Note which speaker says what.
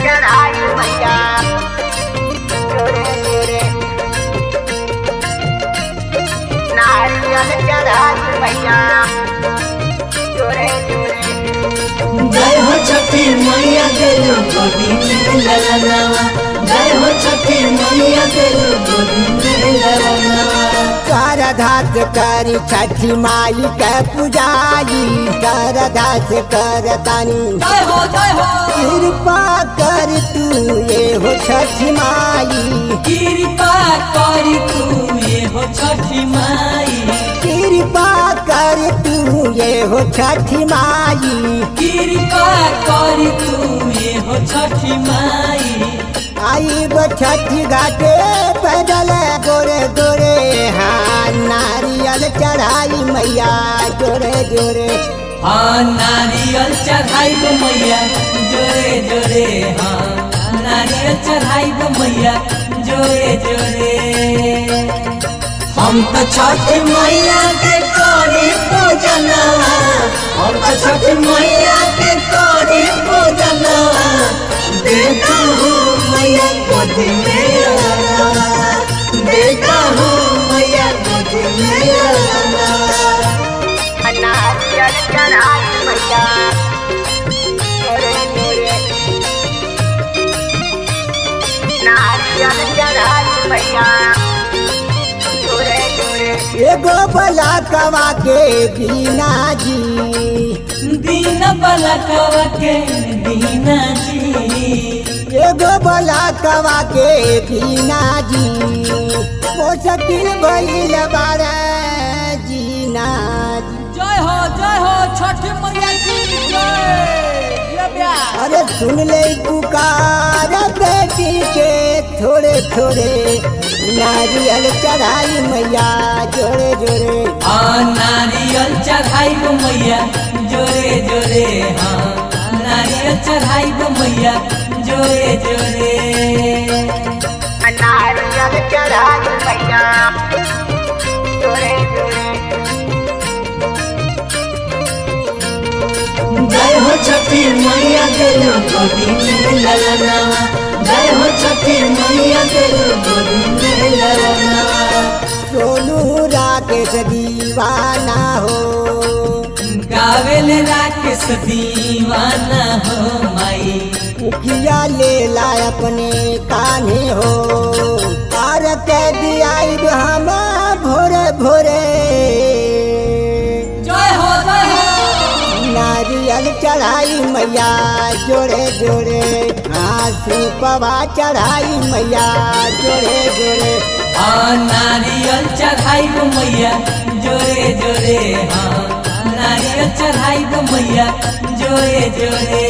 Speaker 1: चढ़ाई मैया जोरे जोरे नारियल चढ़ाई मैया जोरे जोरे।
Speaker 2: जय हो छठी मैया तेरे गोदी में ललनावा, जय हो छठी मैया तेरे गोदी में ललनावा।
Speaker 1: श्रद्धा से करी छठी माई के पुजारी, श्रद्धा से करतानी
Speaker 2: जय हो
Speaker 1: कृपा कर तू ये हो छठी माई,
Speaker 2: कृपा कर तू ये हो छठी माई,
Speaker 1: कृपा कर तू ये हो छठी माई,
Speaker 2: कृपा कर तू ये हो छठी माई।
Speaker 1: आई वो छठी घाटे पैदल गोरे गोरे, हाँ नारियल चढ़ाई मैया जोरे जोरे।
Speaker 2: हाँ नारियल चढ़ाई गो मैया जोरे जोरे, हाँ नारियल चढ़ाई गो मैया जोरे जोरे। हम तो छठी मैया के करी पूजनवा, हम तो छठी मैया के करी पूजनवा। देखा हूँ मैया गोदी में ललनावा, देखा हूँ मैया गोदी में ललनावा।
Speaker 1: नारियल चढ़ाई मैया जोरे जोरे, नारियल चढ़ाई मैया जोरे जोरे। एगो बला कवा के बीना जी,
Speaker 2: दीन बलकवा के दीना जी,
Speaker 1: एगो बला कवा के बीना जी, मुश्किल भइल बारे जीना जी।
Speaker 2: जय हो छठी मैया की जय।
Speaker 1: अरे सुन ले पुकार बेटी के थोड़े थोड़े, नारियल चढ़ाई मैया जोरे जोरे।
Speaker 2: हाँ नारियल चढ़ाई गो मैया जोरे जोरे, हाँ नारियल चढ़ाई गो मैया जोरे जोरे।
Speaker 1: नारियल चढ़ाई मैया जोरे जोरे।
Speaker 2: जय हो छठी मैया तेरे गोदी में ललनावा, जय हो छठी मैया तेरे गोदी में ललनावा।
Speaker 1: सोनू राकेश दीवाना हो,
Speaker 2: गावेल राकेश दीवाना हो माई,
Speaker 1: मुखिया ले ला अपने कान्हे हो, तार के दियाई हम भोरे भोरे।
Speaker 2: जय हो
Speaker 1: नारियल चढ़ाई मैया जोड़े जोड़े, हाँ सूपवा चढ़ाई मैया जोड़े जोड़े।
Speaker 2: हाँ नारियल चढ़ाई गो मैया जोरे जोरे, हाँ नारियल चढ़ाई गो मैया जोरे जोरे।